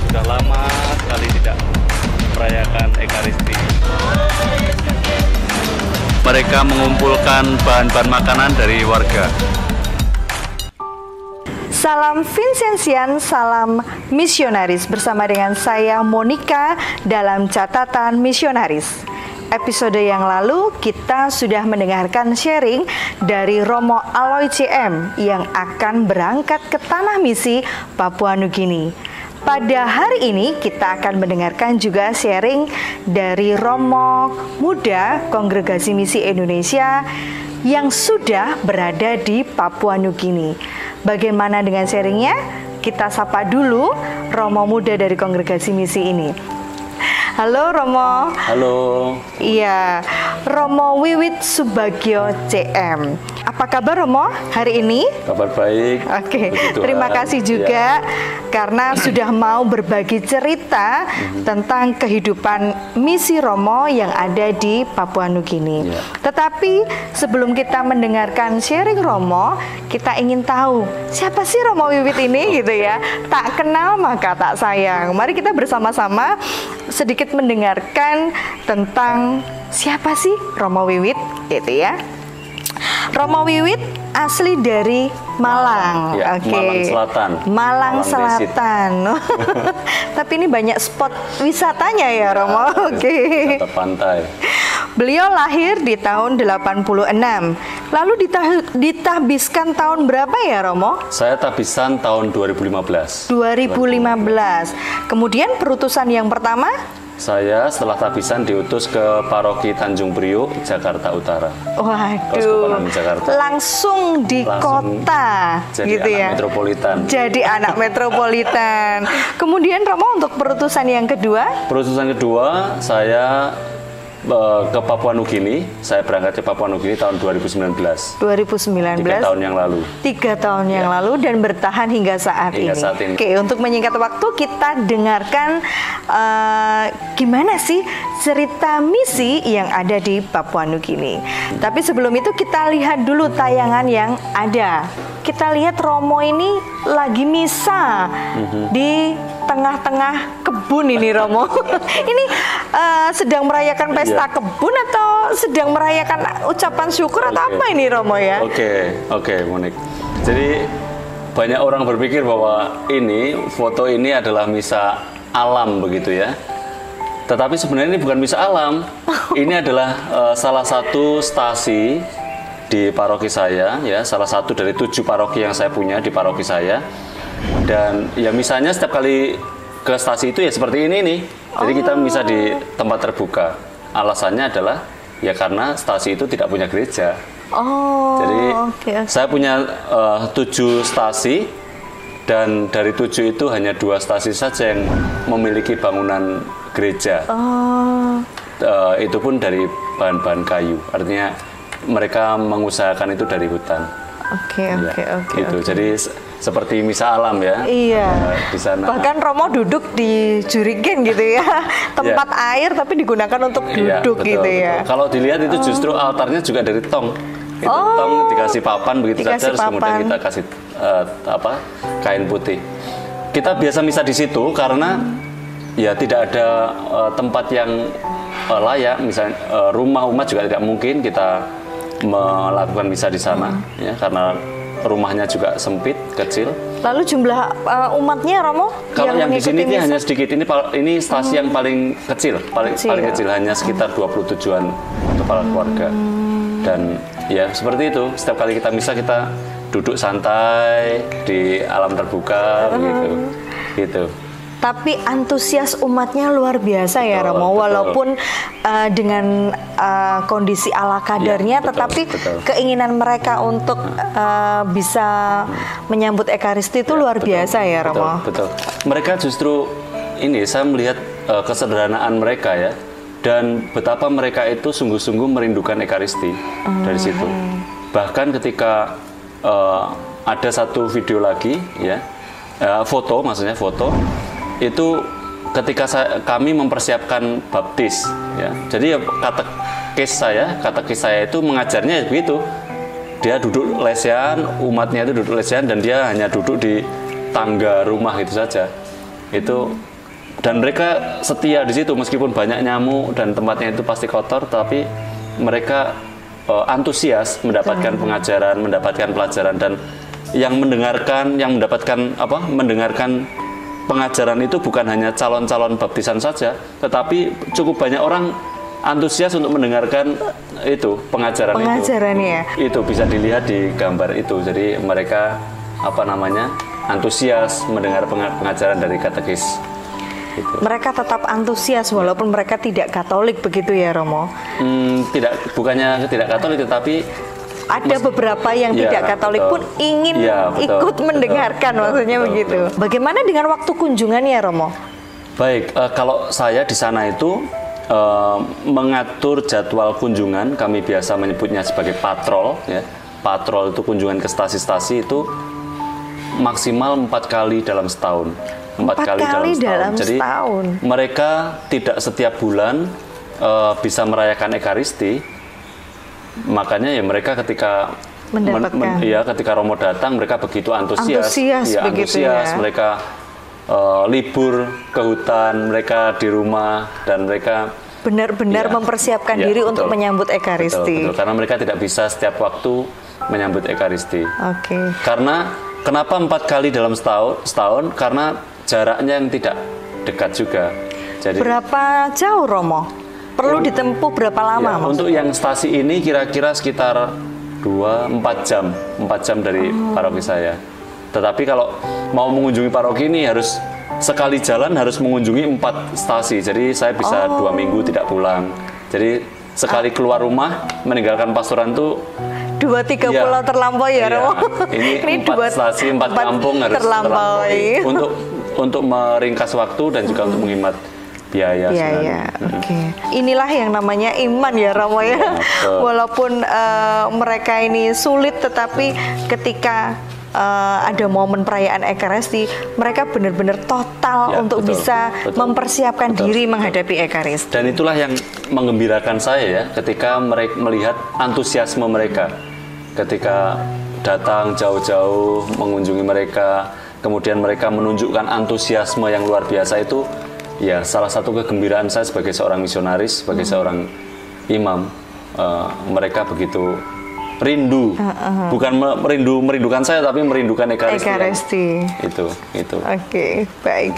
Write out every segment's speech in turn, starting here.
sudah lama sekali tidak merayakan Ekaristi. Mereka mengumpulkan bahan-bahan makanan dari warga. Salam Vincentian, salam misionaris. Bersama dengan saya Monica dalam catatan misionaris. Episode yang lalu kita sudah mendengarkan sharing dari Romo Aloy CM yang akan berangkat ke tanah misi Papua Nugini. Pada hari ini kita akan mendengarkan juga sharing dari Romo Muda Kongregasi Misi Indonesia yang sudah berada di Papua Nugini. Bagaimana dengan sharingnya? Kita sapa dulu Romo Muda dari Kongregasi Misi ini. Halo Romo. Halo. Iya, Romo Wiwit Subagio CM. Apa kabar Romo hari ini? Kabar baik. Oke, terima kasih juga karena sudah mau berbagi cerita tentang kehidupan misi Romo yang ada di Papua Nugini. Tetapi sebelum kita mendengarkan sharing Romo, kita ingin tahu siapa sih Romo Wiwit ini gitu ya. Tak kenal maka tak sayang. Mari kita bersama-sama sedikit mendengarkan tentang siapa sih Romo Wiwit gitu ya. Romo Wiwit asli dari Malang, ya, oke. Malang Selatan. Malang Selatan. Tapi ini banyak spot wisatanya ya Romo, oke. Wisata pantai. Beliau lahir di tahun 86. Lalu ditahbiskan tahun berapa ya Romo? Saya tahbisan tahun 2015. 2015. Kemudian perutusan yang pertama? Saya setelah tahbisan diutus ke Paroki Tanjung Priuk, Jakarta Utara. Waduh, Jakarta. Langsung di kota, jadi gitu anak ya. metropolitan. Jadi anak metropolitan. Kemudian Romo untuk perutusan yang kedua? Perutusan kedua saya ke Papua Nugini. Saya berangkat ke Papua Nugini tahun 2019. 2019. 3 tahun yang lalu. 3 tahun yang lalu dan bertahan hingga saat ini. Oke, untuk menyingkat waktu kita dengarkan gimana sih cerita misi yang ada di Papua Nugini. Tapi sebelum itu kita lihat dulu tayangan yang ada. Kita lihat Romo ini lagi misa di tengah-tengah kebun ini Romo. Ini sedang merayakan pesta kebun atau sedang merayakan ucapan syukur atau apa ini Romo ya? Oke, Monik. Jadi banyak orang berpikir bahwa foto ini adalah misa alam begitu ya. Tetapi sebenarnya ini bukan misa alam. Ini adalah salah satu stasi di paroki saya ya, salah satu dari 7 paroki yang saya punya di paroki saya. Dan ya misalnya setiap kali ke stasi itu ya seperti ini nih. Jadi kita misa di tempat terbuka. Alasannya adalah ya karena stasi itu tidak punya gereja. Jadi saya punya 7 stasi dan dari 7 itu hanya 2 stasi saja yang memiliki bangunan gereja. Itu pun dari bahan-bahan kayu. Artinya mereka mengusahakan itu dari hutan. Oke. Jadi seperti misa alam ya. Iya. Di sana. Bahkan Romo duduk di jurigen gitu ya, tempat air tapi digunakan untuk duduk gitu ya. Kalau dilihat itu justru altarnya juga dari tong. Tong dikasih papan begitu saja, terus kemudian kita kasih kain putih. Kita biasa misa di situ karena ya tidak ada tempat yang layak. Misalnya rumah umat juga tidak mungkin kita melakukan misa di sana ya, karena rumahnya juga sempit, kecil. Lalu jumlah umatnya Romo? Kalau yang di sini ini hanya sedikit. Ini stasi yang paling kecil, paling kecil, hanya sekitar 27-an kepala keluarga. Dan ya seperti itu. Setiap kali kita misa kita duduk santai di alam terbuka gitu. Tapi antusias umatnya luar biasa ya Romo, walaupun dengan kondisi ala kadarnya, tetapi keinginan mereka untuk bisa menyambut Ekaristi itu luar biasa ya Romo. Betul. Mereka justru saya melihat kesederhanaan mereka ya, dan betapa mereka itu sungguh-sungguh merindukan Ekaristi dari situ. Bahkan ketika ada satu video lagi ya, foto itu ketika kami mempersiapkan baptis ya. Jadi katekis saya itu mengajarnya begitu. Dia duduk lesehan, umatnya itu duduk lesehan, dan dia hanya duduk di tangga rumah itu saja. Itu Dan mereka setia di situ meskipun banyak nyamuk dan tempatnya itu pasti kotor, tapi mereka antusias mendapatkan pengajaran, mendapatkan pelajaran, dan yang mendengarkan, yang mendapatkan mendengarkan pengajaran itu bukan hanya calon-calon baptisan saja, tetapi cukup banyak orang antusias untuk mendengarkan itu pengajarannya. Itu bisa dilihat di gambar itu. Jadi mereka antusias mendengar pengajaran dari katekis. Gitu. Mereka tetap antusias walaupun mereka tidak Katolik, begitu ya Romo? Bukannya tidak Katolik, tetapi ada beberapa yang tidak Katolik pun ingin ikut mendengarkan, maksudnya begitu. Bagaimana dengan waktu kunjungannya, Romo? Baik, kalau saya di sana itu mengatur jadwal kunjungan, kami biasa menyebutnya sebagai patrol. Ya. Patrol itu kunjungan ke stasi-stasi itu maksimal 4 kali dalam setahun. 4 kali dalam Jadi setahun. mereka tidak setiap bulan bisa merayakan Ekaristi. Makanya ya mereka ketika ketika Romo datang mereka begitu antusias mereka libur ke hutan, mereka di rumah, dan mereka benar-benar mempersiapkan diri untuk menyambut Ekaristi. Betul, karena mereka tidak bisa setiap waktu menyambut Ekaristi. Karena kenapa 4 kali dalam setahun? Karena jaraknya yang tidak dekat juga. Jadi berapa jauh, Romo? Perlu ditempuh berapa lama? Untuk yang stasi ini kira-kira sekitar 4 jam dari paroki saya. Tetapi kalau mau mengunjungi paroki ini harus sekali jalan harus mengunjungi 4 stasi. Jadi saya bisa 2 minggu tidak pulang. Jadi sekali keluar rumah meninggalkan pastoran tuh 2-3 pulau terlampaui ya, Romo? Ini 4 stasi, 4 kampung harus terlampaui untuk meringkas waktu dan juga untuk menghemat biaya. Inilah yang namanya iman ya, Romo ya. Walaupun mereka ini sulit, tetapi ketika ada momen perayaan Ekaristi, mereka benar-benar total untuk bisa mempersiapkan diri menghadapi Ekaristi. Dan itulah yang menggembirakan saya ya, ketika mereka melihat antusiasme mereka, ketika datang jauh-jauh mengunjungi mereka, kemudian mereka menunjukkan antusiasme yang luar biasa itu. Ya, salah satu kegembiraan saya sebagai seorang misionaris, sebagai seorang imam, mereka begitu rindu, bukan merindukan saya, tapi merindukan Ekaristi. Itu. Oke, baik.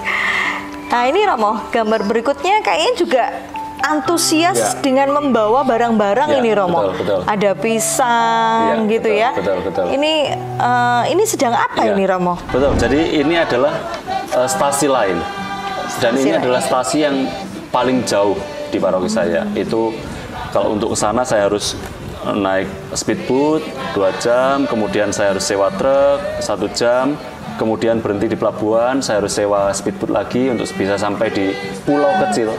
Nah ini Romo, gambar berikutnya kayaknya juga antusias dengan membawa barang-barang ini, Romo. Betul. Ada pisang gitu ya. Betul. Ini sedang apa ini, Romo? Betul. Jadi ini adalah stasi lain. Dan ini adalah stasi yang paling jauh di paroki saya. Itu kalau untuk ke sana saya harus naik speedboat 2 jam, kemudian saya harus sewa truk 1 jam, kemudian berhenti di pelabuhan, saya harus sewa speedboat lagi untuk bisa sampai di pulau kecil.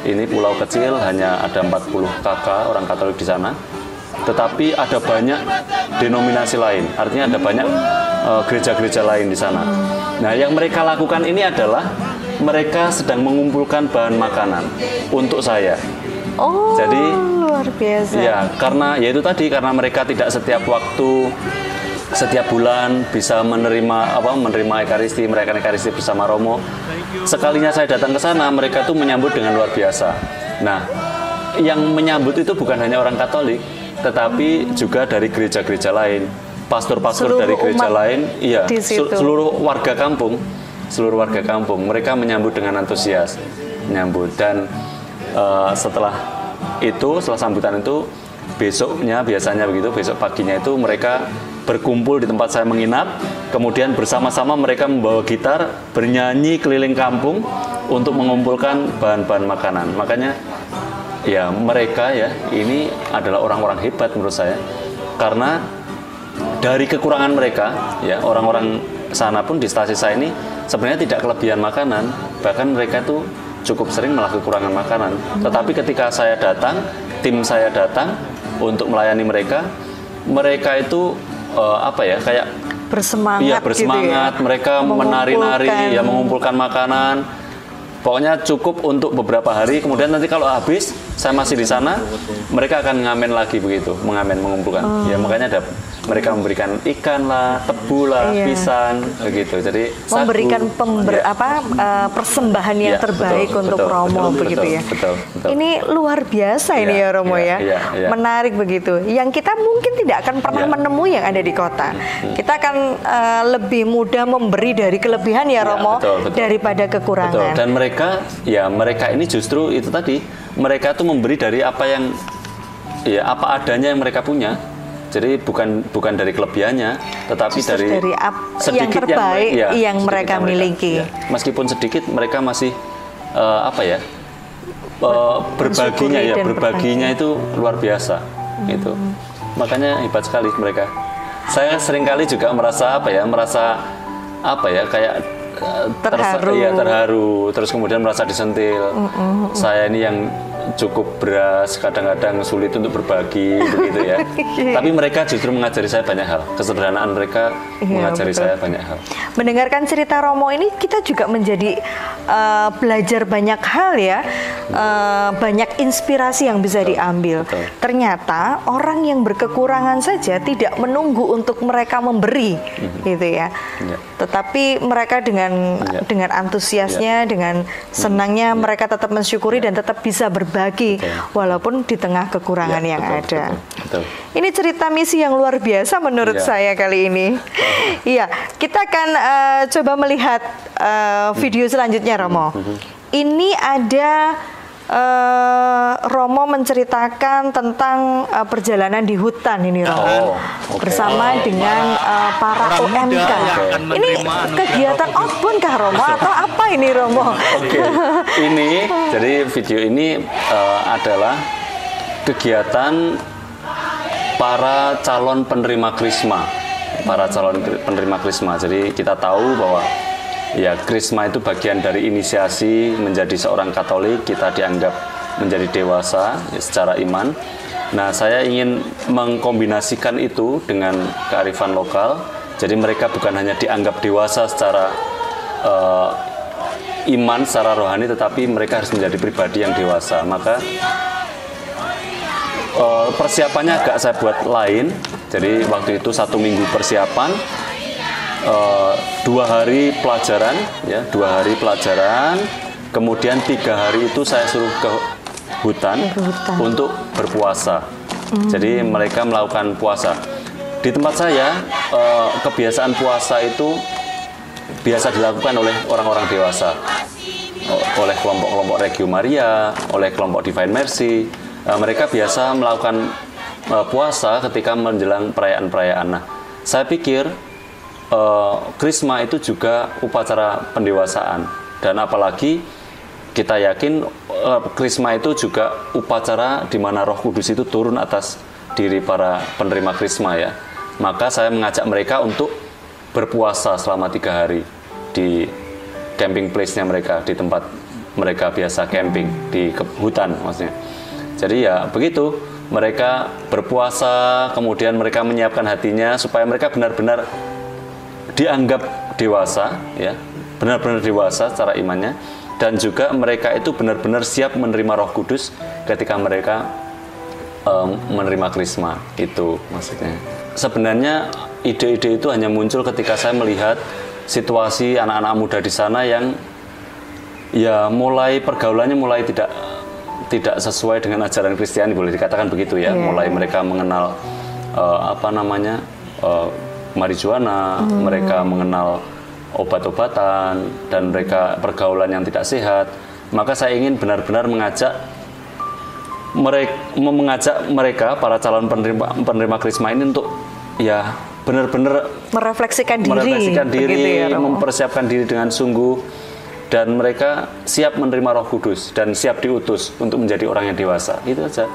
Ini pulau kecil, hanya ada 40 kakak orang Katolik di sana. Tetapi ada banyak denominasi lain, artinya ada banyak gereja-gereja lain di sana. Nah, yang mereka lakukan ini adalah mereka sedang mengumpulkan bahan makanan untuk saya. Jadi luar biasa. Ya, karena mereka tidak setiap waktu, setiap bulan bisa menerima Ekaristi, merayakan Ekaristi bersama Romo. Sekalinya saya datang ke sana, mereka tuh menyambut dengan luar biasa. Nah, yang menyambut itu bukan hanya orang Katolik, tetapi juga dari gereja-gereja lain, pastor-pastor dari gereja lain, seluruh warga kampung. Mereka menyambut dengan antusias, dan setelah sambutan itu, besoknya biasanya begitu, besok paginya itu mereka berkumpul di tempat saya menginap, kemudian bersama-sama mereka membawa gitar, bernyanyi keliling kampung untuk mengumpulkan bahan-bahan makanan. Makanya ya mereka ya ini adalah orang-orang hebat menurut saya, karena dari kekurangan mereka ya, orang-orang sana pun di stasi saya ini sebenarnya tidak kelebihan makanan, bahkan mereka tuh cukup sering malah kekurangan makanan. Tetapi ketika saya datang, tim saya datang untuk melayani mereka itu kayak bersemangat gitu ya. Mereka menari-nari, ya mengumpulkan makanan. Pokoknya cukup untuk beberapa hari, kemudian nanti kalau habis saya masih di sana, mereka akan ngamen lagi begitu, mengumpulkan. Ya makanya ada mereka memberikan ikan lah, tebu lah, pisang begitu. Jadi memberikan persembahan yang terbaik untuk Romo begitu ya. Betul. Ini luar biasa ini ya Romo ya. Menarik begitu. Yang kita mungkin tidak akan pernah menemui yang ada di kota. Kita akan lebih mudah memberi dari kelebihan ya Romo daripada kekurangan. Dan mereka ini justru itu tadi, mereka tuh memberi dari apa adanya yang mereka punya. Jadi bukan dari kelebihannya, tetapi dari sedikit yang terbaik yang mereka miliki. Meskipun sedikit, mereka masih berbaginya itu luar biasa. Itu makanya hebat sekali mereka. Saya seringkali juga merasa kayak terharu, terus kemudian merasa disentil. Saya ini yang cukup beras, kadang-kadang sulit untuk berbagi begitu ya. Tapi mereka justru mengajari saya banyak hal. Kesederhanaan mereka mengajari saya banyak hal. Mendengarkan cerita Romo ini kita juga menjadi belajar banyak hal ya. Banyak inspirasi yang bisa diambil. Ternyata orang yang berkekurangan saja tidak menunggu untuk mereka memberi gitu ya. Tetapi mereka dengan antusiasnya, dengan senangnya mereka tetap mensyukuri dan tetap bisa berbagi walaupun di tengah kekurangan yang ada. Ini cerita misi yang luar biasa menurut saya kali ini. Iya, kita akan coba melihat video selanjutnya Romo. Ini ada Romo menceritakan tentang perjalanan di hutan ini Romo, bersama dengan para UMK. Ini kegiatan outbound kah Romo atau apa ini Romo? Ini jadi video ini adalah kegiatan para calon penerima krisma, Jadi kita tahu bahwa krisma itu bagian dari inisiasi menjadi seorang Katolik. Kita dianggap menjadi dewasa secara iman. Nah, saya ingin mengkombinasikan itu dengan kearifan lokal. Jadi mereka bukan hanya dianggap dewasa secara iman, secara rohani, tetapi mereka harus menjadi pribadi yang dewasa. Maka persiapannya agak saya buat lain. Jadi waktu itu 1 minggu persiapan. 2 hari pelajaran, 2 hari pelajaran, kemudian 3 hari itu saya suruh ke hutan untuk berpuasa. Jadi mereka melakukan puasa. Di tempat saya, kebiasaan puasa itu biasa dilakukan oleh orang-orang dewasa, oleh kelompok-kelompok Regio Maria, oleh kelompok Divine Mercy. Mereka biasa melakukan puasa ketika menjelang perayaan-perayaan. Nah, saya pikir krisma itu juga upacara pendewasaan, dan apalagi kita yakin krisma itu juga upacara di mana Roh Kudus itu turun atas diri para penerima krisma ya. Maka saya mengajak mereka untuk berpuasa selama 3 hari di camping place-nya mereka, di tempat mereka biasa camping di hutan maksudnya. Jadi ya begitu, mereka berpuasa, kemudian mereka menyiapkan hatinya supaya mereka benar-benar dianggap dewasa, benar-benar dewasa secara imannya, dan juga mereka itu benar-benar siap menerima Roh Kudus ketika mereka menerima krisma. Itu maksudnya. Sebenarnya ide-ide itu hanya muncul ketika saya melihat situasi anak-anak muda di sana yang pergaulannya mulai tidak sesuai dengan ajaran Kristiani, boleh dikatakan begitu ya. Mulai mereka mengenal marijuana, mereka mengenal obat-obatan, dan mereka pergaulan yang tidak sehat. Maka saya ingin benar-benar mengajak mereka para calon penerima krisma ini untuk benar-benar merefleksikan diri, mempersiapkan diri dengan sungguh, dan mereka siap menerima Roh Kudus dan siap diutus untuk menjadi orang yang dewasa. Itu saja.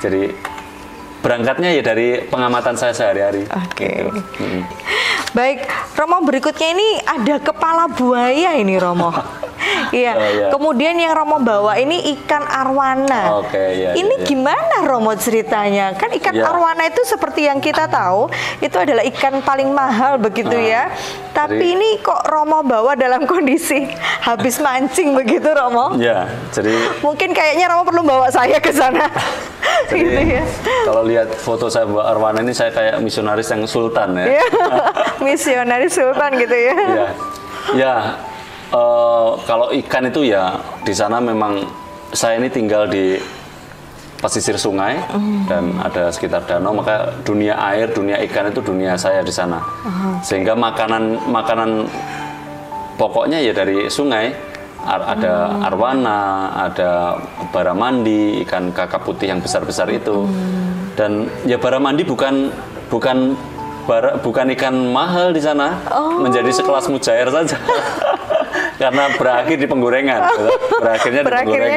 Jadi berangkatnya ya dari pengamatan saya sehari-hari. Baik, Romo, berikutnya ini ada kepala buaya ini Romo. Iya. Kemudian yang Romo bawa ini ikan arwana. Ini gimana Romo ceritanya? Kan ikan arwana itu seperti yang kita tahu, itu adalah ikan paling mahal begitu ya. Tapi ini kok Romo bawa dalam kondisi habis mancing begitu Romo? Ya, jadi mungkin kayaknya Romo perlu bawa saya ke sana. Jadi, gitu ya. Kalau lihat foto saya bawa arwana ini, saya kayak misionaris yang sultan ya. Misionaris sultan gitu ya. Ya, kalau ikan itu ya di sana memang saya ini tinggal di pesisir sungai dan ada sekitar danau, maka dunia air, dunia ikan itu dunia saya di sana. Sehingga makanan pokoknya ya dari sungai. Ada arwana, ada baramandi, ikan kakap putih yang besar-besar itu. Dan ya baramandi bukan ikan mahal di sana, menjadi sekelas mujair saja. Karena berakhir di penggorengan. Berakhirnya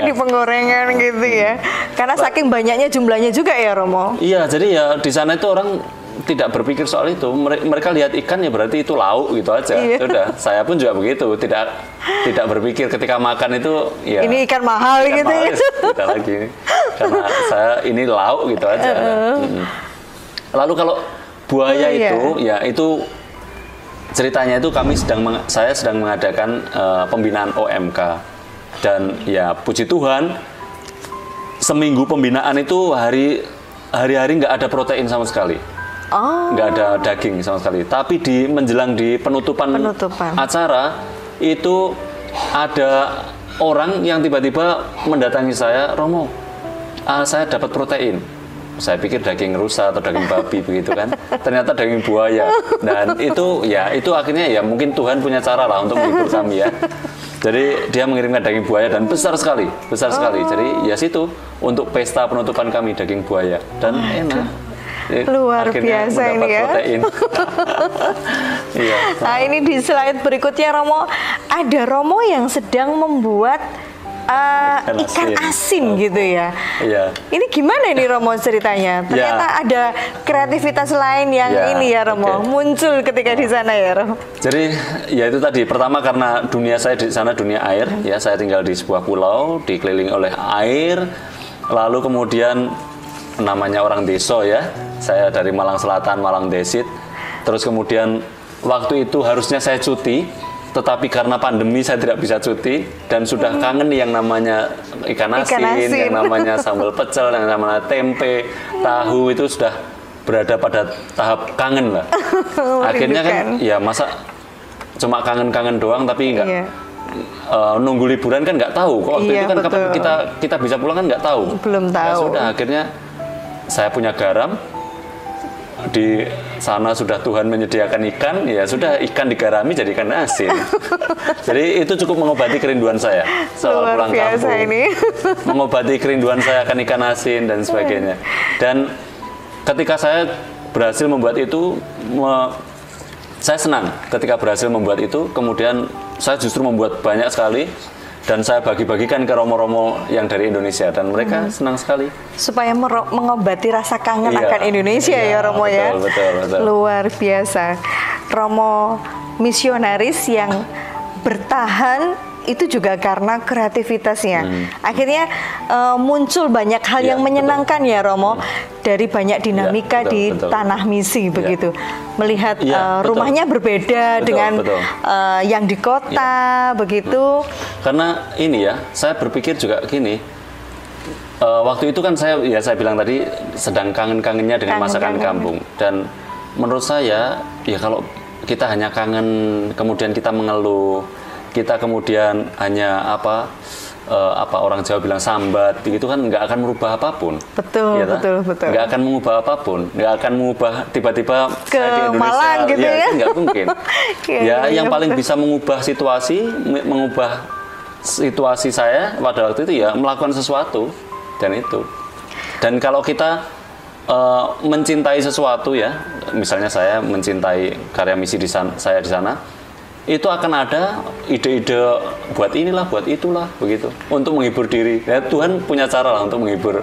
di penggorengan gitu ya. Karena saking banyaknya jumlahnya juga ya Romo. Iya, jadi ya di sana itu orang tidak berpikir soal itu. Mereka lihat ikan ya berarti itu lauk gitu aja. Sudah, saya pun juga begitu. Tidak berpikir ketika makan itu ya ini ikan mahal gitu mahal, ya. Tidak lagi. Karena saya ini lauk gitu aja. Lalu kalau buaya itu ceritanya itu saya sedang mengadakan pembinaan OMK, dan ya puji Tuhan seminggu pembinaan itu hari-hari nggak ada protein sama sekali. Nggak ada daging sama sekali. Tapi menjelang di penutupan acara itu ada orang yang tiba-tiba mendatangi saya, Romo, saya dapat protein. Saya pikir daging rusa atau daging babi begitu kan. Ternyata daging buaya. Dan itu akhirnya ya mungkin Tuhan punya cara lah untuk menghibur kami ya. Jadi dia mengirimkan daging buaya dan besar sekali. Jadi ya situ untuk pesta penutupan kami daging buaya dan enak. Luar biasa ini ya. Nah ini di slide berikutnya Romo, ada Romo yang sedang membuat ikan asin gitu ya. Ini gimana ini Romo ceritanya? Ternyata ada kreativitas lain yang ini ya Romo, muncul ketika di sana ya Romo. Jadi ya itu tadi, pertama karena dunia saya di sana dunia air ya, saya tinggal di sebuah pulau dikelilingi oleh air. Lalu kemudian namanya orang Deso ya, saya dari Malang Selatan, Malang Desit. Terus kemudian waktu itu harusnya saya cuti, tetapi karena pandemi saya tidak bisa cuti dan sudah kangen yang namanya ikan asin, yang namanya sambal pecel, yang namanya tempe, tahu, itu sudah berada pada tahap kangen lah. Akhirnya kan ya masa cuma kangen-kangen doang tapi nggak nunggu liburan kan nggak tahu kok waktu itu kan kapan kita bisa pulang kan nggak tahu. Belum tahu. Ya sudah, akhirnya saya punya garam. Di sana sudah Tuhan menyediakan ikan, ya sudah ikan digarami jadi ikan asin. Jadi itu cukup mengobati kerinduan saya soal pulang kampung. Mengobati kerinduan saya akan ikan asin dan sebagainya. Dan ketika saya berhasil membuat itu, saya senang ketika berhasil membuat itu. Kemudian saya justru membuat banyak sekali. Dan saya bagi-bagikan ke romo-romo yang dari Indonesia dan mereka senang sekali. Supaya mengobati rasa kangen akan Indonesia ya Romo ya. Betul. Luar biasa. Romo misionaris yang bertahan itu juga karena kreativitasnya. Akhirnya muncul banyak hal yang menyenangkan ya Romo. Dari banyak dinamika di tanah misi begitu. Melihat rumahnya berbeda dengan yang di kota begitu. Karena ini ya, saya berpikir juga gini. Waktu itu kan saya bilang tadi sedang kangen-kangennya dengan masakan kampung. Dan menurut saya ya kalau kita hanya kangen kemudian kita mengeluh, kita kemudian hanya orang Jawa bilang sambat, begitu kan nggak akan merubah apapun. Betul. Nggak akan mengubah apapun, nggak akan mengubah tiba-tiba ke di Indonesia, Malang gitu ya. Nggak mungkin. Yang paling bisa mengubah situasi saya pada waktu itu ya melakukan sesuatu dan kalau kita mencintai sesuatu ya, misalnya saya mencintai karya misi saya di sana. Itu akan ada ide-ide buat inilah, buat itulah, begitu. Untuk menghibur diri. Ya, Tuhan punya cara lah untuk menghibur.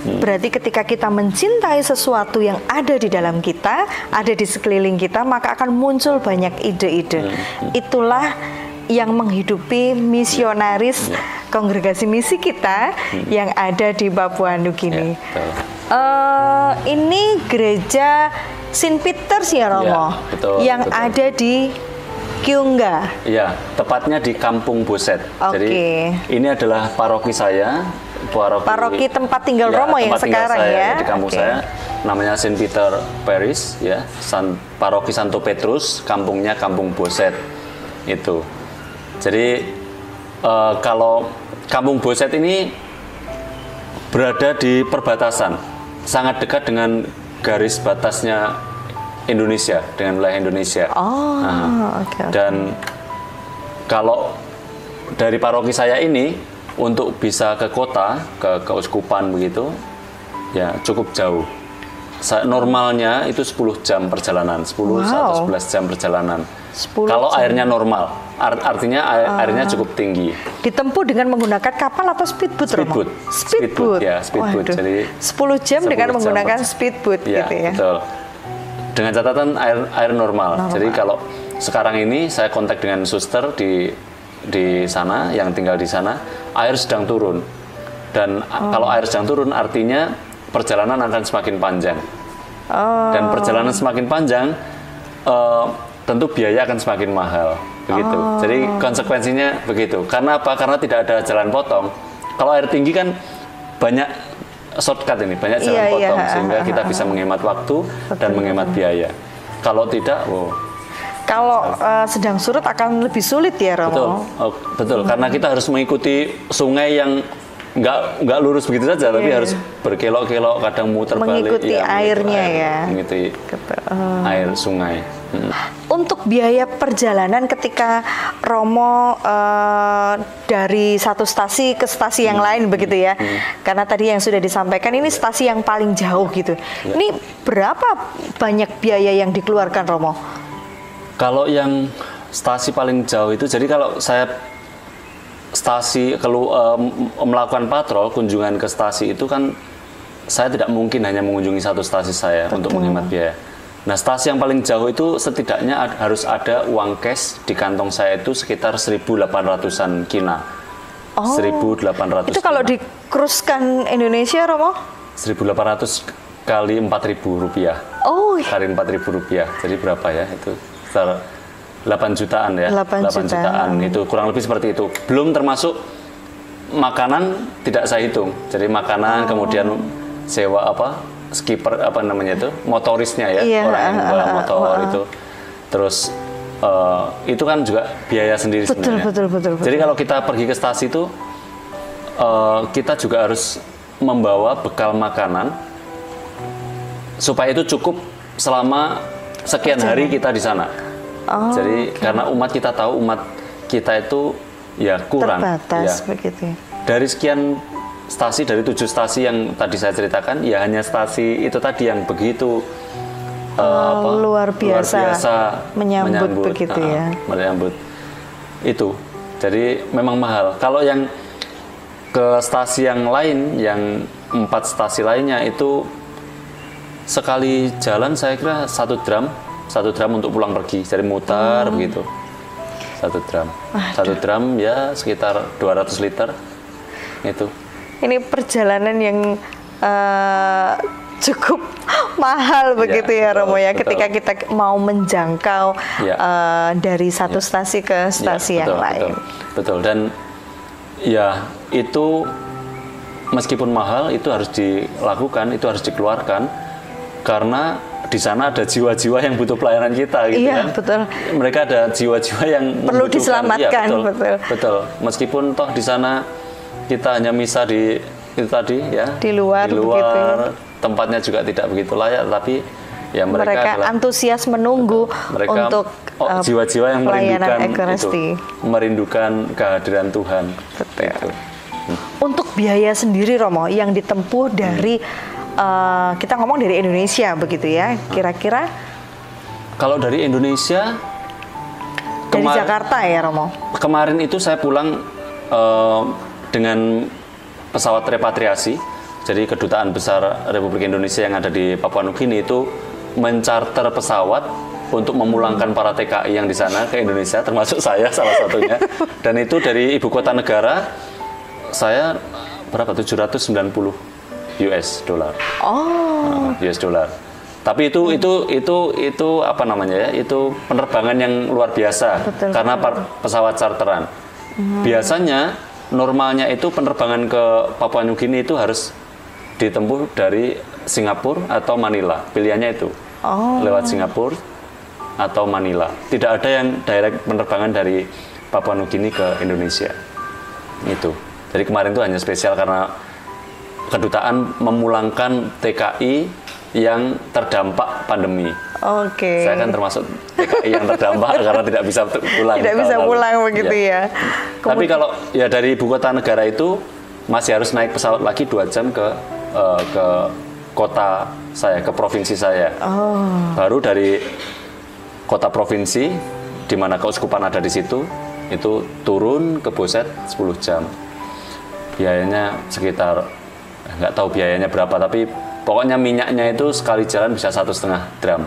Berarti ketika kita mencintai sesuatu yang ada di dalam kita, ada di sekeliling kita, maka akan muncul banyak ide-ide. Itulah yang menghidupi misionaris kongregasi misi kita yang ada di Papua Nugini. Ini gereja Saint Peter's ya Romo, yang ada di Kiungga. Iya, tepatnya di Kampung Boset. Jadi ini adalah paroki saya, paroki tempat tinggal Romo yang sekarang saya, di kampung saya, namanya Saint Peter Parish, ya, paroki Santo Petrus, kampungnya Kampung Boset itu. Jadi kalau Kampung Boset ini berada di perbatasan, sangat dekat dengan garis batasnya Indonesia, dengan wilayah Indonesia. Dan kalau dari paroki saya ini untuk bisa ke kota, ke keuskupan begitu, ya cukup jauh. Normalnya itu 10 jam perjalanan, 10 atau 11 jam perjalanan. Kalau airnya normal, artinya airnya cukup tinggi. Ditempuh dengan menggunakan kapal atau speedboat? Speedboat. Ya, speedboat. Jadi 10 jam dengan menggunakan speedboat ya, gitu ya. Betul. Dengan catatan air normal. Jadi kalau sekarang ini saya kontak dengan suster di sana yang tinggal di sana, air sedang turun. Dan kalau air sedang turun artinya perjalanan akan semakin panjang. Dan perjalanan semakin panjang tentu biaya akan semakin mahal, begitu. Jadi konsekuensinya begitu. Karena apa? Karena tidak ada jalan potong. Kalau air tinggi kan banyak shortcut ini, banyak jalan potong sehingga kita bisa menghemat waktu dan menghemat biaya. Kalau tidak, kalau sedang surut akan lebih sulit ya Romo. Betul. Karena kita harus mengikuti sungai yang nggak lurus begitu saja, tapi harus berkelok-kelok, kadang muter balik. Mengikuti airnya ya. Mengikuti air sungai. Untuk biaya perjalanan ketika Romo dari satu stasi ke stasi yang lain begitu ya, karena tadi yang sudah disampaikan ini stasi yang paling jauh gitu. Ini berapa banyak biaya yang dikeluarkan Romo? Kalau yang stasi paling jauh itu, jadi kalau saya melakukan patrol, kunjungan ke stasi itu kan saya tidak mungkin hanya mengunjungi satu stasi saya untuk menghemat biaya. Nah, stasi yang paling jauh itu setidaknya harus ada uang cash di kantong saya itu sekitar 1.800-an kina. 1.800. Itu kalau dikruskan Indonesia, Romo? 1.800 kali 4.000 rupiah. Kali 4.000 rupiah. Jadi berapa ya? Itu sekitar 8 jutaan ya. 8 jutaan. Itu kurang lebih seperti itu. Belum termasuk makanan tidak saya hitung. Jadi makanan kemudian sewa skipper motorisnya ya, orang yang bawa motor itu. Terus itu kan juga biaya sendiri sebenarnya. Betul. Jadi kalau kita pergi ke stasi itu kita juga harus membawa bekal makanan supaya itu cukup selama sekian hari kita di sana. Jadi karena umat kita tahu umat kita itu ya kurang, terbatas begitu. Dari sekian stasi, dari 7 stasi yang tadi saya ceritakan, ya hanya stasi itu tadi yang begitu luar biasa menyambut begitu ya. Menyambut itu. Jadi memang mahal. Kalau yang ke stasi yang lain, yang 4 stasi lainnya itu sekali jalan saya kira 1 dram untuk pulang pergi, jadi mutar begitu. 1 dram. 1 dram ya sekitar 200 liter itu. Ini perjalanan yang cukup mahal begitu ya Romo ya, ketika kita mau menjangkau dari satu stasi ke stasi yang lain. Betul. Dan ya itu meskipun mahal itu harus dilakukan, itu harus dikeluarkan karena di sana ada jiwa-jiwa yang butuh pelayanan kita gitu kan. Betul. Mereka ada jiwa-jiwa yang perlu diselamatkan. Betul. Meskipun toh di sana kita hanya misa di itu tadi ya. Di luar begitu. Tempatnya juga tidak begitu layak, tapi ya mereka antusias menunggu untuk jiwa-jiwa yang merindukan kehadiran Tuhan. Betul. Gitu. Untuk biaya sendiri Romo yang ditempuh dari kita ngomong dari Indonesia begitu ya, kira-kira? Kalau dari Indonesia, dari Jakarta ya Romo? Kemarin itu saya pulang dengan pesawat repatriasi. Jadi Kedutaan Besar Republik Indonesia yang ada di Papua Nugini itu mencarter pesawat untuk memulangkan para TKI yang di sana ke Indonesia, termasuk saya salah satunya. Dan itu dari ibu kota negara saya berapa? 790 US dollar. US dollar. Tapi itu apa namanya ya? Itu penerbangan yang luar biasa. Betul, karena pesawat charteran. Biasanya normalnya itu penerbangan ke Papua Nugini itu harus ditempuh dari Singapura atau Manila. Pilihannya itu. Lewat Singapura atau Manila. Tidak ada yang direct penerbangan dari Papua Nugini ke Indonesia. Itu. Jadi kemarin itu hanya spesial karena kedutaan memulangkan TKI yang terdampak pandemi. Saya kan termasuk TKI yang terdampak karena tidak bisa pulang. Tidak bisa pulang begitu ya. Tapi kalau ya dari ibu kota negara itu masih harus naik pesawat lagi 2 jam ke kota saya, ke provinsi saya. Baru dari kota provinsi, di mana keuskupan ada di situ, itu turun ke Boset 10 jam. Biayanya sekitar, nggak tahu biayanya berapa, tapi pokoknya minyaknya itu sekali jalan bisa 1,5 dram.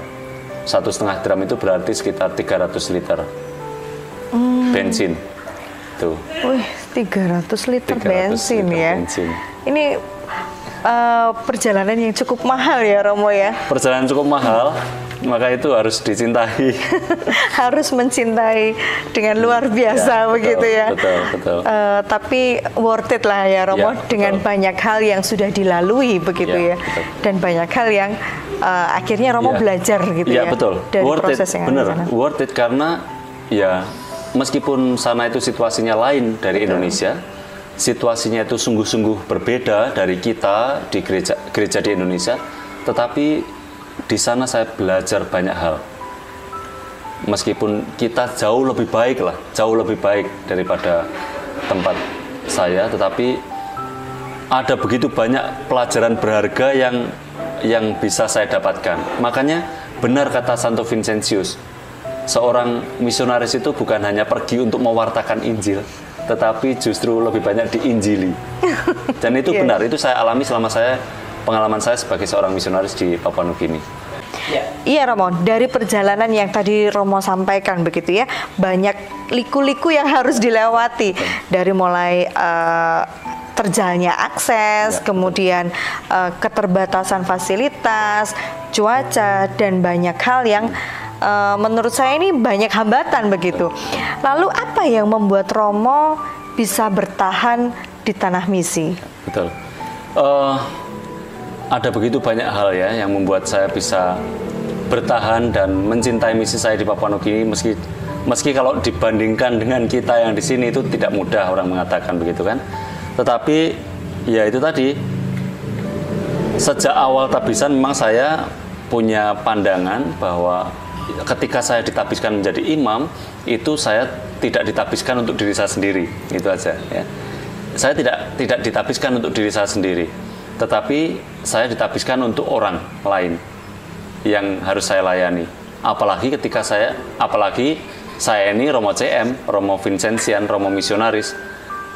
1,5 dram itu berarti sekitar 300 liter bensin. Tuh. Wih, 300 liter bensin ya. Bensin. Ini perjalanan yang cukup mahal ya Romo ya. Perjalanan cukup mahal, maka itu harus dicintai. Harus mencintai dengan luar biasa ya, begitu ya. Betul. Tapi worth it lah ya Romo, ya, dengan banyak hal yang sudah dilalui begitu ya. Betul. Dan banyak hal yang akhirnya Romo belajar gitu ya. Betul. Dari worth proses it, yang bener. ada di sana. Worth it karena ya meskipun sana itu situasinya lain dari Indonesia. Situasinya itu sungguh-sungguh berbeda dari kita di gereja di Indonesia, tetapi di sana saya belajar banyak hal. Meskipun kita jauh lebih baik daripada tempat saya, tetapi ada begitu banyak pelajaran berharga yang bisa saya dapatkan. Makanya benar kata Santo Vincentius, seorang misionaris itu bukan hanya pergi untuk mewartakan Injil, tetapi justru lebih banyak diinjili. Dan itu benar, itu saya alami selama pengalaman saya sebagai seorang misionaris di Papua Nugini. Iya Romo, dari perjalanan yang tadi Romo sampaikan begitu ya, banyak liku-liku yang harus dilewati. Dari mulai terjalnya akses, kemudian keterbatasan fasilitas, cuaca, dan banyak hal yang menurut saya ini banyak hambatan begitu. Lalu apa yang membuat Romo bisa bertahan di tanah misi? Betul. Ada begitu banyak hal ya yang membuat saya bisa bertahan dan mencintai misi saya di Papua Nugini, meski kalau dibandingkan dengan kita yang di sini itu tidak mudah, orang mengatakan begitu kan. Tetapi ya itu tadi, sejak awal tabisan memang saya punya pandangan bahwa ketika saya ditabiskan menjadi imam, itu saya tidak ditabiskan untuk diri saya sendiri, itu aja ya. Saya tidak ditabiskan untuk diri saya sendiri, tetapi saya ditabiskan untuk orang lain yang harus saya layani. Apalagi saya ini Romo CM, Romo Vincentian, Romo Misionaris,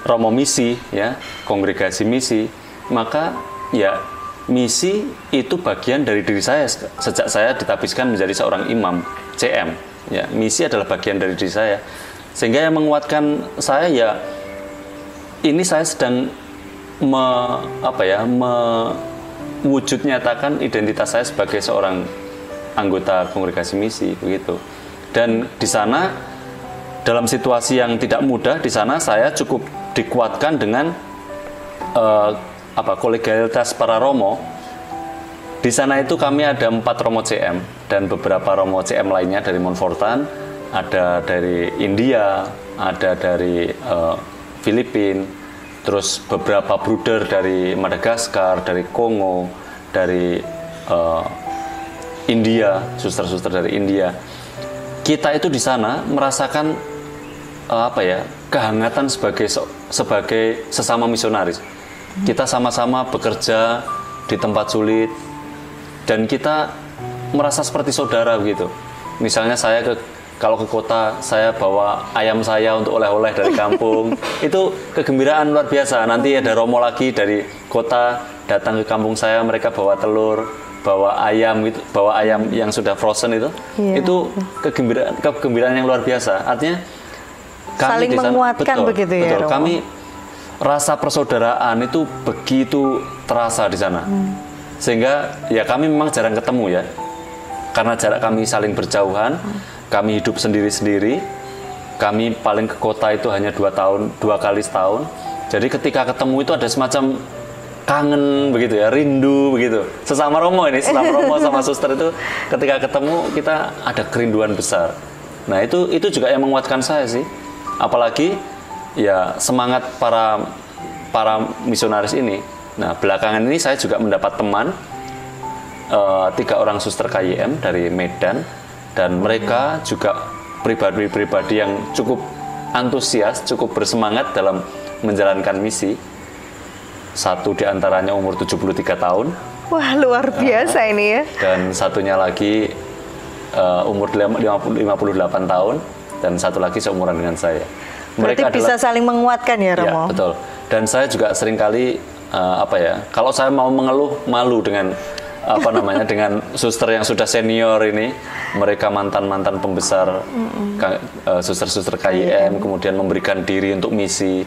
Romo Misi ya, kongregasi misi, maka ya misi itu bagian dari diri saya sejak saya ditabiskan menjadi seorang imam CM. Ya, misi adalah bagian dari diri saya. Sehingga yang menguatkan saya ya, ini saya sedang mewujud nyatakan identitas saya sebagai seorang anggota kongregasi misi begitu. Dan di sana dalam situasi yang tidak mudah, di sana saya cukup dikuatkan dengan kolegialitas para Romo. Di sana itu kami ada 4 Romo CM dan beberapa Romo CM lainnya dari Montfortan, ada dari India, ada dari Filipina, terus beberapa bruder dari Madagaskar, dari Kongo, dari India, suster-suster dari India. Kita itu di sana merasakan kehangatan sebagai sesama misionaris. Kita sama-sama bekerja di tempat sulit dan kita merasa seperti saudara begitu. Misalnya kalau ke kota, saya bawa ayam saya untuk oleh-oleh dari kampung. Itu kegembiraan luar biasa. Nanti ada Romo lagi dari kota datang ke kampung saya, mereka bawa telur. bawa ayam yang sudah frozen itu, itu kegembiraan yang luar biasa. Artinya kami saling di sana, menguatkan begitu ya. Betul. Kami rasa persaudaraan itu begitu terasa di sana, sehingga ya kami memang jarang ketemu ya, karena jarak kami saling berjauhan, kami hidup sendiri-sendiri, kami paling ke kota itu hanya 2 kali setahun. Jadi ketika ketemu itu ada semacam kangen begitu ya, rindu begitu. Sesama Romo sama suster itu ketika ketemu kita ada kerinduan besar. Nah itu juga yang menguatkan saya sih. Apalagi ya semangat para misionaris ini. Nah belakangan ini saya juga mendapat teman 3 orang suster KYM dari Medan, dan mereka juga pribadi-pribadi yang cukup antusias, cukup bersemangat dalam menjalankan misi. Satu diantaranya umur 73 tahun. Wah, luar biasa ini ya. Dan satunya lagi umur 58 tahun, dan satu lagi seumuran dengan saya. Mereka bisa saling menguatkan ya, Romo? Ya, betul. Dan saya juga seringkali kalau saya mau mengeluh, malu dengan dengan suster yang sudah senior ini. Mereka mantan pembesar suster-suster KYM, kemudian memberikan diri untuk misi.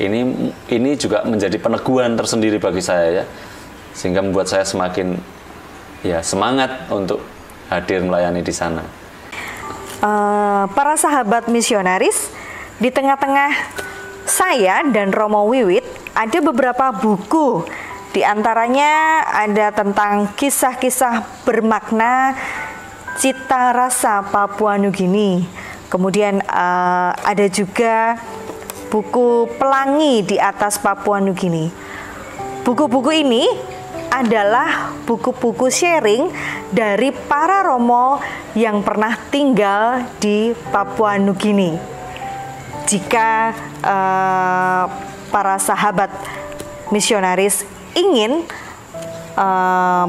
Ini juga menjadi peneguhan tersendiri bagi saya ya, sehingga membuat saya semakin ya semangat untuk hadir melayani di sana. Para sahabat misionaris, di tengah-tengah saya dan Romo Wiwit ada beberapa buku. Di antaranya ada tentang kisah-kisah bermakna cita rasa Papua Nugini. Kemudian ada juga buku Pelangi di Atas Papua Nugini. Buku-buku ini adalah buku-buku sharing dari para Romo yang pernah tinggal di Papua Nugini. Jika para sahabat misionaris ingin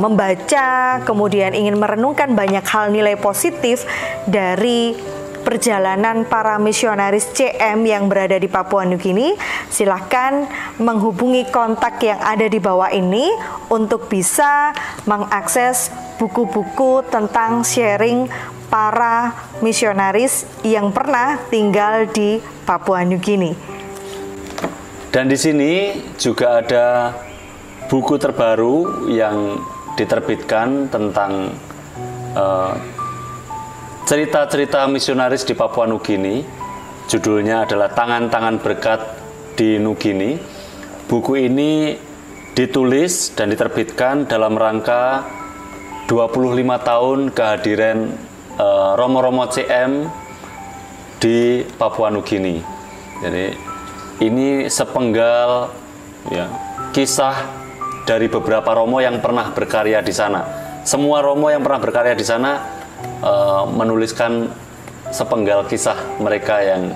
membaca, kemudian ingin merenungkan banyak hal nilai positif dari perjalanan para misionaris CM yang berada di Papua Nugini, silahkan menghubungi kontak yang ada di bawah ini untuk bisa mengakses buku-buku tentang sharing para misionaris yang pernah tinggal di Papua Nugini. Dan di sini juga ada buku terbaru yang diterbitkan tentang cerita-cerita misionaris di Papua Nugini. Judulnya adalah Tangan-Tangan Berkat di Nugini. Buku ini ditulis dan diterbitkan dalam rangka 25 tahun kehadiran Romo-Romo CM di Papua Nugini. Jadi ini sepenggal ya, kisah dari beberapa Romo yang pernah berkarya di sana. Semua Romo yang pernah berkarya di sana menuliskan sepenggal kisah mereka yang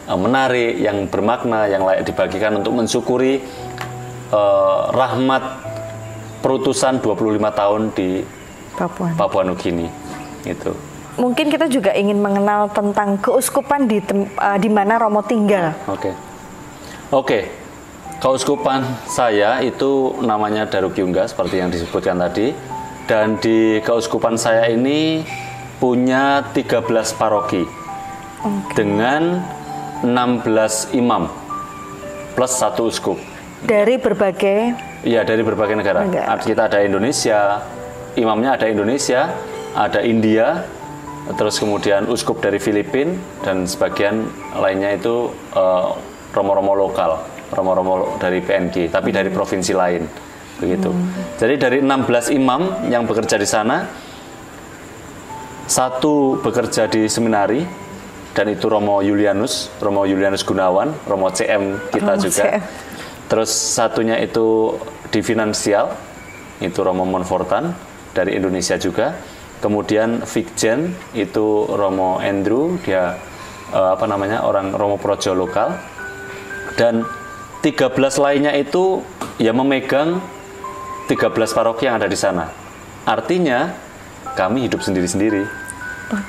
menarik, yang bermakna, yang layak dibagikan untuk mensyukuri rahmat perutusan 25 tahun di Papua Nugini. Itu. Mungkin kita juga ingin mengenal tentang keuskupan di mana Romo tinggal. Oke. Keuskupan saya itu namanya Darukyungga seperti yang disebutkan tadi. Dan di keuskupan saya ini punya 13 paroki dengan 16 imam plus 1 uskup. Dari berbagai? Iya, dari berbagai negara. Kita ada Indonesia, imamnya ada Indonesia, ada India, terus kemudian uskup dari Filipina, dan sebagian lainnya itu romo-romo lokal, romo-romo dari PNG, tapi dari provinsi lain. Begitu. Jadi dari 16 imam yang bekerja di sana, 1 bekerja di seminari, dan itu Romo Julianus Gunawan, Romo CM kita juga. CM. Terus satunya itu di finansial, itu Romo Monfortan dari Indonesia juga. Kemudian Vikjen itu Romo Andrew, dia orang Romo Projo lokal. Dan 13 lainnya itu ya memegang 13 paroki yang ada di sana. Artinya kami hidup sendiri-sendiri.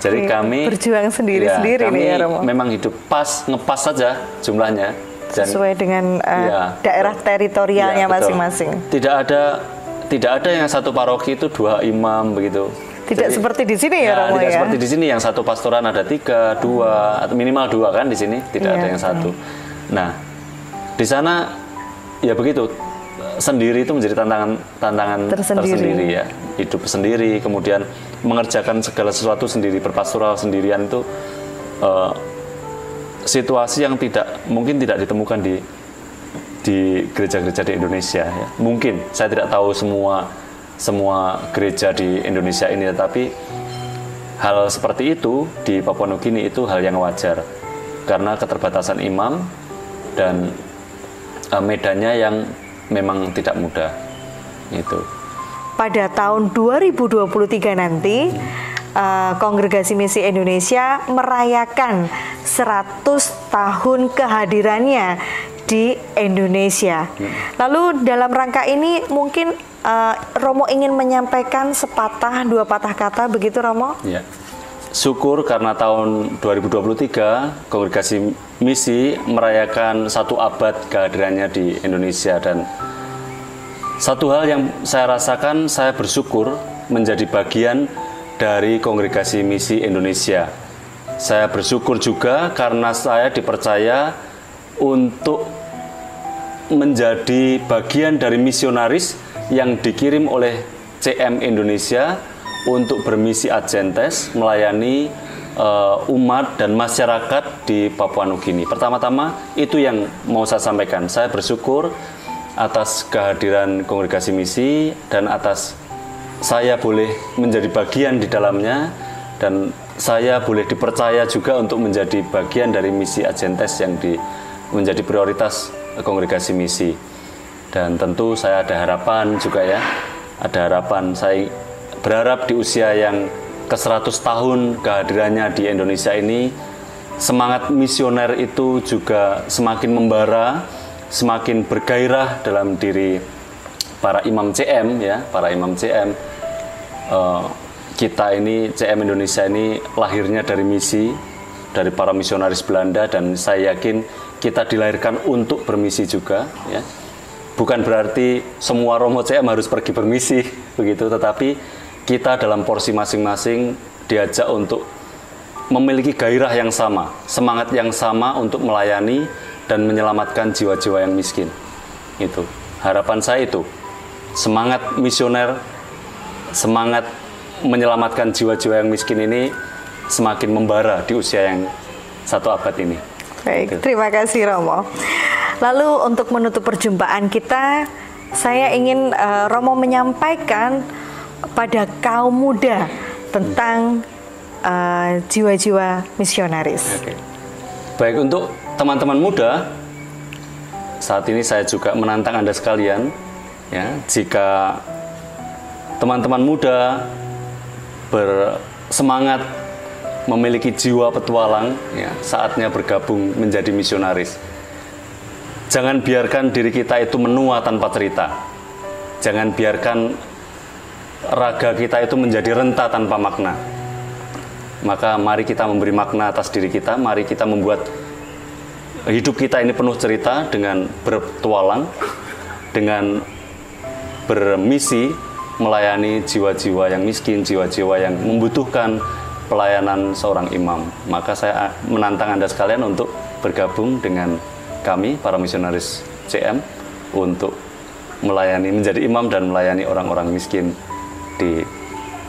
Jadi kami berjuang sendiri-sendiri nih ya, Romo. Memang hidup ngepas saja jumlahnya. Dan, sesuai dengan daerah teritorialnya masing-masing. Tidak ada tidak ada yang satu paroki itu 2 imam begitu. Tidak seperti di sini ya, Romo tidak ya? seperti di sini yang satu pastoran ada 3, 2 atau minimal 2 kan di sini, tidak ada yang satu. Nah, di sana ya begitu, sendiri itu menjadi tantangan tersendiri ya, hidup sendiri, kemudian mengerjakan segala sesuatu sendiri, berpastoral sendirian itu situasi yang mungkin tidak ditemukan di gereja-gereja di Indonesia ya. Mungkin saya tidak tahu semua gereja di Indonesia ini, tetapi hal seperti itu di Papua Nugini itu hal yang wajar karena keterbatasan imam dan medannya yang memang tidak mudah itu. Pada tahun 2023 nanti Kongregasi Misi Indonesia merayakan 100 tahun kehadirannya di Indonesia. Lalu dalam rangka ini mungkin Romo ingin menyampaikan sepatah 2 patah kata begitu, Romo? Ya. Syukur karena tahun 2023 Kongregasi Misi merayakan 1 abad kehadirannya di Indonesia, dan satu hal yang saya rasakan, saya bersyukur menjadi bagian dari Kongregasi Misi Indonesia. Saya bersyukur juga karena saya dipercaya untuk menjadi bagian dari misionaris yang dikirim oleh CM Indonesia untuk bermisi adjentes melayani umat dan masyarakat di Papua Nugini. Pertama-tama itu yang mau saya sampaikan. Saya bersyukur atas kehadiran Kongregasi Misi dan atas saya boleh menjadi bagian di dalamnya, dan saya boleh dipercaya juga untuk menjadi bagian dari misi adjentes yang menjadi prioritas Kongregasi Misi. Dan tentu saya ada harapan juga ya, ada harapan. Saya berharap di usia yang ke-100 tahun kehadirannya di Indonesia ini, semangat misioner itu juga semakin membara, semakin bergairah dalam diri para imam CM ya, para imam CM. Kita ini CM Indonesia ini lahirnya dari misi, dari para misionaris Belanda, dan saya yakin kita dilahirkan untuk bermisi juga ya. Bukan berarti semua Romo CM harus pergi bermisi begitu, tetapi kita dalam porsi masing-masing diajak untuk memiliki gairah yang sama, semangat yang sama untuk melayani dan menyelamatkan jiwa-jiwa yang miskin. Itu harapan saya, itu semangat misioner, semangat menyelamatkan jiwa-jiwa yang miskin ini semakin membara di usia yang 1 abad ini. Baik, terima kasih Romo. Lalu untuk menutup perjumpaan kita, saya ingin Romo menyampaikan pada kaum muda tentang jiwa-jiwa misionaris. Oke. Baik, untuk teman-teman muda, saat ini saya juga menantang Anda sekalian, ya, jika teman-teman muda bersemangat memiliki jiwa petualang, ya, saatnya bergabung menjadi misionaris. Jangan biarkan diri kita itu menua tanpa cerita. Jangan biarkan raga kita itu menjadi renta tanpa makna. Maka mari kita memberi makna atas diri kita, mari kita membuat hidup kita ini penuh cerita dengan berpetualang, dengan bermisi melayani jiwa-jiwa yang miskin, jiwa-jiwa yang membutuhkan pelayanan seorang imam. Maka saya menantang Anda sekalian untuk bergabung dengan kami, para misionaris CM, untuk melayani, menjadi imam dan melayani orang-orang miskin di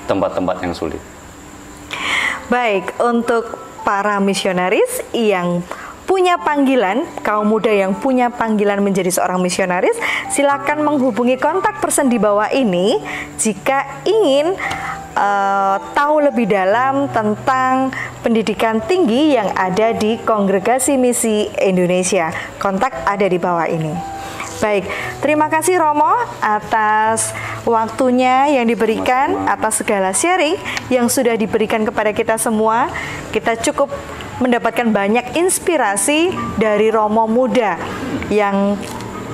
tempat-tempat yang sulit. Baik, untuk para misionaris yang punya panggilan, kaum muda yang punya panggilan menjadi seorang misionaris, silakan menghubungi kontak person di bawah ini jika ingin tahu lebih dalam tentang pendidikan tinggi yang ada di Kongregasi Misi Indonesia. Kontak ada di bawah ini. Baik, terima kasih Romo atas waktunya yang diberikan, atas segala sharing yang sudah diberikan kepada kita semua. Kita cukup mendapatkan banyak inspirasi dari Romo muda yang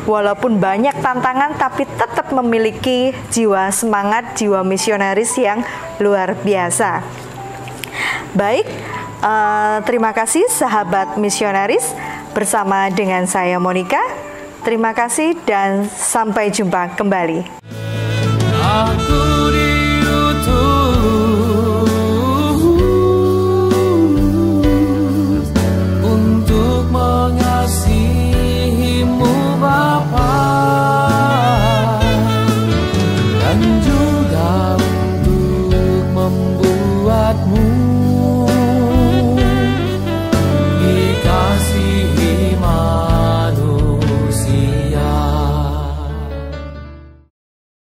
walaupun banyak tantangan tapi tetap memiliki jiwa semangat, jiwa misionaris yang luar biasa. Baik, terima kasih sahabat misionaris, bersama dengan saya Monica. Terima kasih dan sampai jumpa kembali. Aku